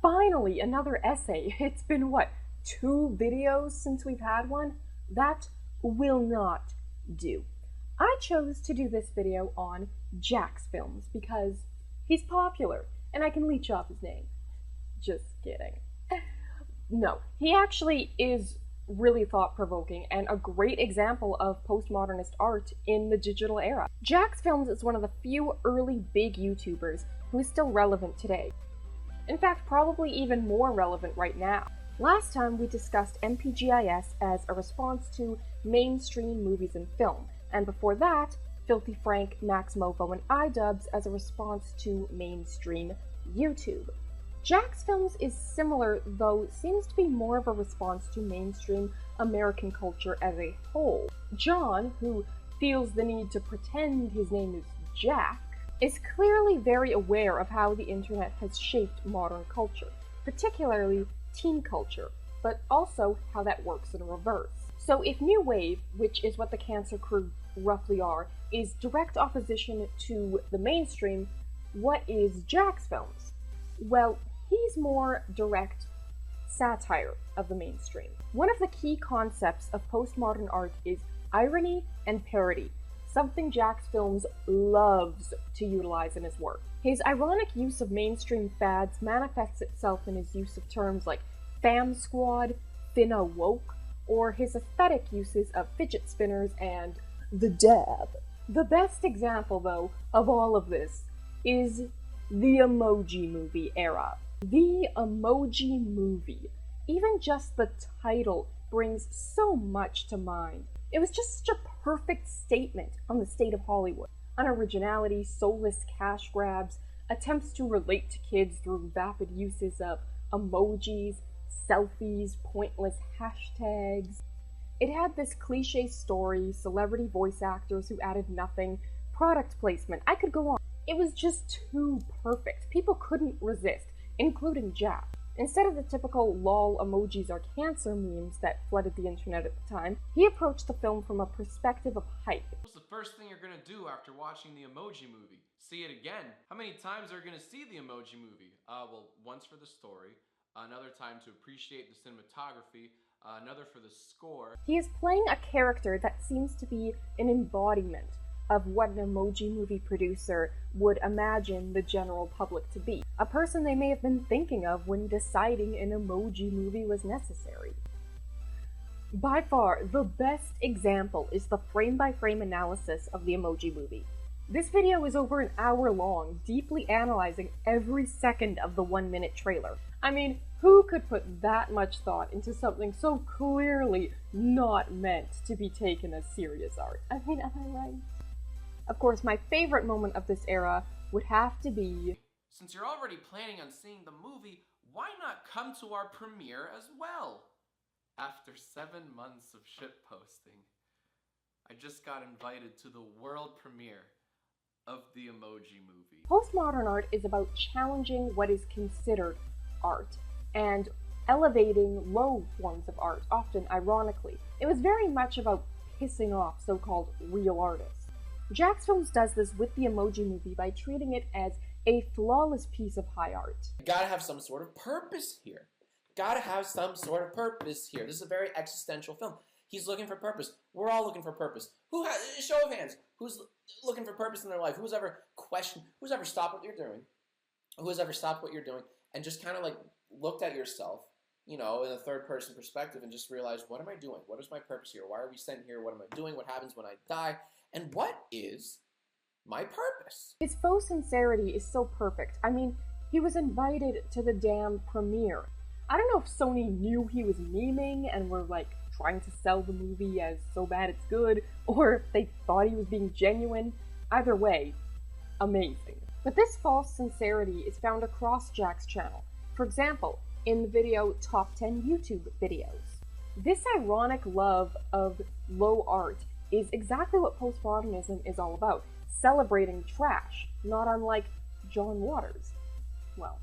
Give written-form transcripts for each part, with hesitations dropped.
Finally, another essay. It's been what, 2 videos since we've had one? That will not do. I chose to do this video on Jacksfilms because he's popular and I can leech off his name. Just kidding. No, he actually is really thought-provoking and a great example of postmodernist art in the digital era. Jacksfilms is one of the few early big YouTubers who is still relevant today. In fact, probably even more relevant right now. Last time we discussed MPGIS as a response to mainstream movies and film, and before that, Filthy Frank, Max Mofo, and iDubbbz as a response to mainstream YouTube. Jacksfilms is similar, though seems to be more of a response to mainstream American culture as a whole. John, who feels the need to pretend his name is Jack, is clearly very aware of how the internet has shaped modern culture, particularly teen culture, but also how that works in reverse. So if New Wave, which is what the Cancer Crew roughly are, is direct opposition to the mainstream, what is Jacksfilms? Well, he's more direct satire of the mainstream. One of the key concepts of postmodern art is irony and parody, something Jacksfilms loves to utilize in his work. His ironic use of mainstream fads manifests itself in his use of terms like fam squad, finna woke, or his aesthetic uses of fidget spinners and the dab. The best example, though, of all of this is the Emoji Movie era. The Emoji Movie. Even just the title brings so much to mind. It was just such a perfect statement on the state of Hollywood. Unoriginality, soulless cash grabs, attempts to relate to kids through vapid uses of emojis, selfies, pointless hashtags. It had this cliche story, celebrity voice actors who added nothing, product placement, I could go on. It was just too perfect. People couldn't resist, including Jack. Instead of the typical lol emojis are cancer memes that flooded the internet at the time, he approached the film from a perspective of hype. What's the first thing you're gonna do after watching the Emoji Movie? See it again. How many times are you gonna see the Emoji Movie? Well, once for the story, another time to appreciate the cinematography, another for the score. He is playing a character that seems to be an embodiment of what an Emoji Movie producer would imagine the general public to be. A person they may have been thinking of when deciding an Emoji Movie was necessary. By far, the best example is the frame-by-frame analysis of the Emoji Movie. This video is over an hour long, deeply analyzing every second of the 1-minute trailer. I mean, who could put that much thought into something so clearly not meant to be taken as serious art? I mean, am I right? Of course, my favorite moment of this era would have to be... Since you're already planning on seeing the movie, why not come to our premiere as well? After 7 months of shitposting, I just got invited to the world premiere of the Emoji Movie. Postmodern art is about challenging what is considered art and elevating low forms of art, often ironically. It was very much about pissing off so-called real artists. Jacksfilms does this with the Emoji Movie by treating it as a flawless piece of high art. You gotta have some sort of purpose here. Gotta have some sort of purpose here. This is a very existential film. He's looking for purpose. We're all looking for purpose. Show of hands. Who's looking for purpose in their life? Who's ever stopped what you're doing? Who's ever stopped what you're doing and just kind of like looked at yourself, you know, in a third person perspective and just realized, what am I doing? What is my purpose here? Why are we sent here? What am I doing? What happens when I die? And what is my purpose? His faux sincerity is so perfect. I mean, he was invited to the damn premiere. I don't know if Sony knew he was memeing and were like trying to sell the movie as so bad it's good, or if they thought he was being genuine. Either way, amazing. But this false sincerity is found across Jack's channel. For example, in the video Top 10 YouTube Videos. This ironic love of low art is exactly what postmodernism is all about, celebrating trash, not unlike John Waters. Well,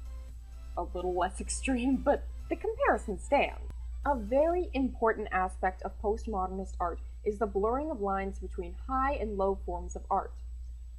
a little less extreme, but the comparison stands. A very important aspect of postmodernist art is the blurring of lines between high and low forms of art.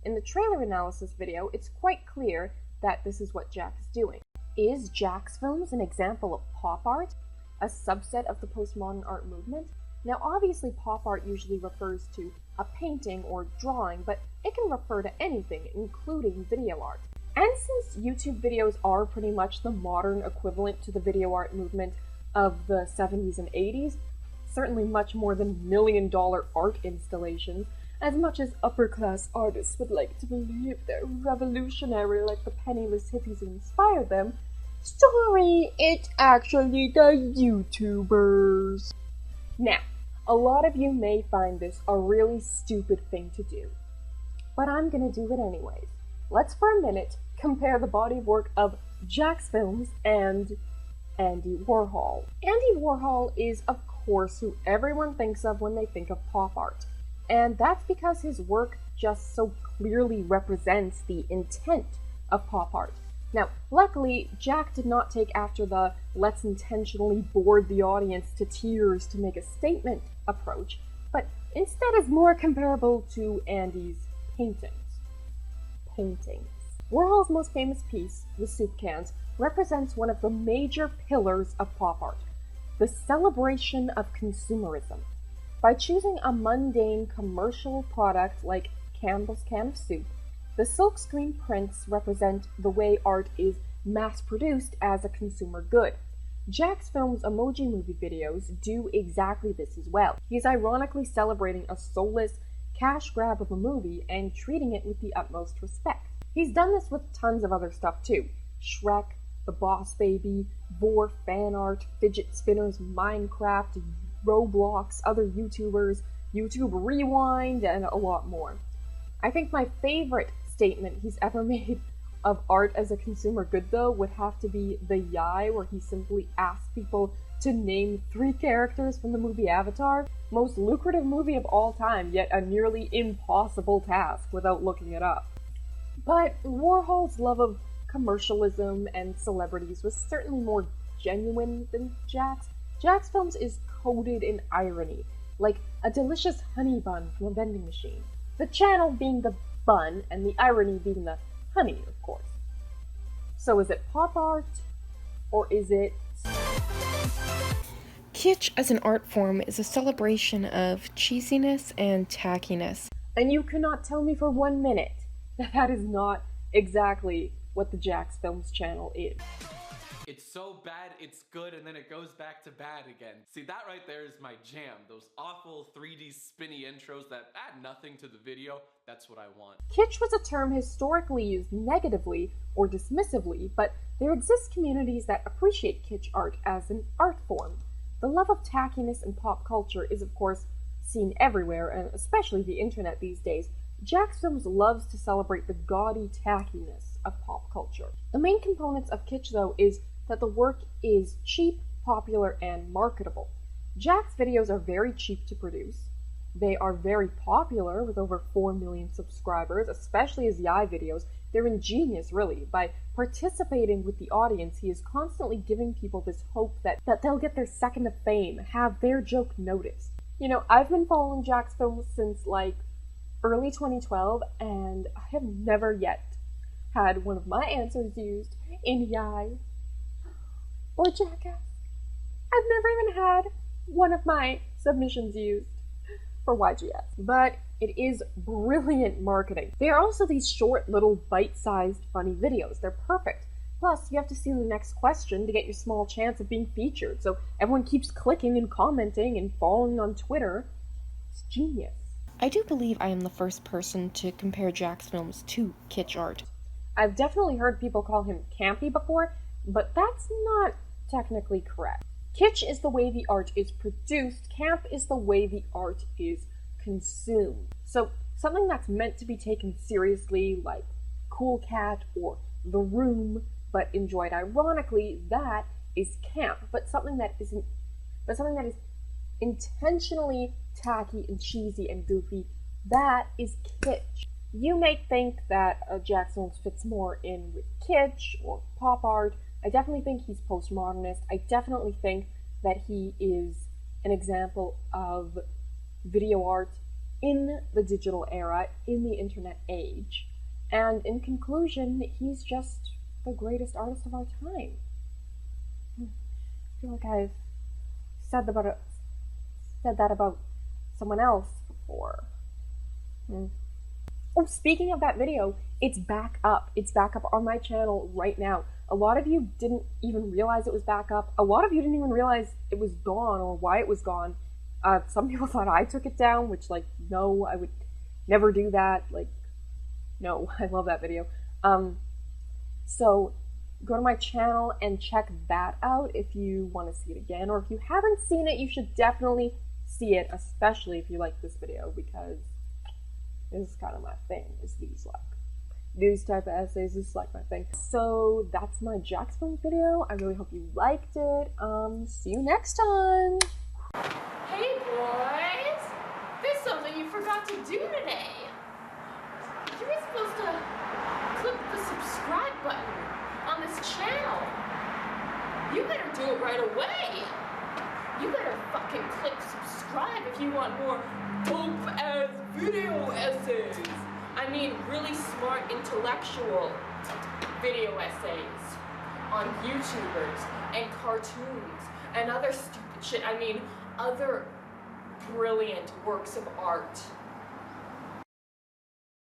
In the trailer analysis video, it's quite clear that this is what Jack is doing. Is Jacksfilms an example of pop art, a subset of the postmodern art movement? Now obviously pop art usually refers to a painting or drawing, but it can refer to anything, including video art. And since YouTube videos are pretty much the modern equivalent to the video art movement of the 70s and 80s, certainly much more than million-dollar art installations, as much as upper-class artists would like to believe they're revolutionary like the penniless hippies who inspired them, sorry, it's actually the YouTubers. Now, a lot of you may find this a really stupid thing to do, but I'm gonna do it anyways. Let's for a minute compare the body of work of Jacksfilms and Andy Warhol. Andy Warhol is, of course, who everyone thinks of when they think of pop art, and that's because his work just so clearly represents the intent of pop art. Now, luckily, Jack did not take after the let's intentionally bore the audience to tears to make a statement approach, but instead is more comparable to Andy's paintings. Warhol's most famous piece, The Soup Cans, represents one of the major pillars of pop art, the celebration of consumerism. By choosing a mundane commercial product like Campbell's can of soup, the silkscreen prints represent the way art is mass-produced as a consumer good. Jacksfilms' Emoji Movie videos do exactly this as well. He's ironically celebrating a soulless cash grab of a movie and treating it with the utmost respect. He's done this with tons of other stuff too. Shrek, The Boss Baby, Vor fan art, fidget spinners, Minecraft, Roblox, other YouTubers, YouTube Rewind, and a lot more. I think my favorite statement he's ever made of art as a consumer good, though, would have to be the Yai, where he simply asked people to name 3 characters from the movie Avatar. Most lucrative movie of all time, yet a nearly impossible task without looking it up. But Warhol's love of commercialism and celebrities was certainly more genuine than Jack's. Jacksfilms is coated in irony, like a delicious honey bun from a vending machine. The channel being the bun, and the irony being the honey, of course. So is it pop art, or is it... Kitsch as an art form is a celebration of cheesiness and tackiness. And you cannot tell me for 1 minute that that is not exactly what the Jacksfilms channel is. It's so bad, it's good, and then it goes back to bad again. See, that right there is my jam. Those awful 3D spinny intros that add nothing to the video, that's what I want. Kitsch was a term historically used negatively or dismissively, but there exist communities that appreciate kitsch art as an art form. The love of tackiness in pop culture is, of course, seen everywhere, and especially the internet these days. Jacksfilms loves to celebrate the gaudy tackiness of pop culture. The main components of kitsch, though, is that the work is cheap, popular, and marketable. Jack's videos are very cheap to produce. They are very popular with over 4 million subscribers, especially his Yai videos. They're ingenious, really. By participating with the audience, he is constantly giving people this hope that they'll get their second of fame, have their joke noticed. You know, I've been following Jacksfilms since, like, early 2012, and I have never yet had one of my answers used in Yai or Jackass. I've never even had one of my submissions used for YGS. But it is brilliant marketing. They are also these short, little, bite-sized, funny videos. They're perfect. Plus, you have to see the next question to get your small chance of being featured, so everyone keeps clicking and commenting and following on Twitter. It's genius. I do believe I am the first person to compare Jacksfilms to kitsch art. I've definitely heard people call him campy before, but that's not technically correct. Kitsch is the way the art is produced, camp is the way the art is consumed. So something that's meant to be taken seriously, like Cool Cat or The Room, but enjoyed ironically, that is camp. But something that is intentionally tacky and cheesy and goofy, that is kitsch. You may think that Jacksfilms fits more in with kitsch or pop art. I definitely think he's postmodernist. I definitely think that he is an example of video art in the digital era, in the internet age. And in conclusion, he's just the greatest artist of our time. I feel like I've said that about someone else before. Oh, speaking of that video, it's back up. It's back up on my channel right now. A lot of you didn't even realize it was back up. A lot of you didn't even realize it was gone or why it was gone. Some people thought I took it down, which, like, no, I would never do that. Like, no, I love that video. So go to my channel and check that out if you want to see it again, or if you haven't seen it, you should definitely see it, especially if you like this video, because this is kind of my thing, is these type of essays. This is like my thing. So that's my Jacksfilms video. I really hope you liked it. See you next time. Hey boys, there's something you forgot to do today. You were supposed to click the subscribe button on this channel. You better do it right away. You better fucking click subscribe if you want more dope-ass video essays. I mean, really smart, intellectual video essays on YouTubers and cartoons and other stupid shit. I mean, other brilliant works of art.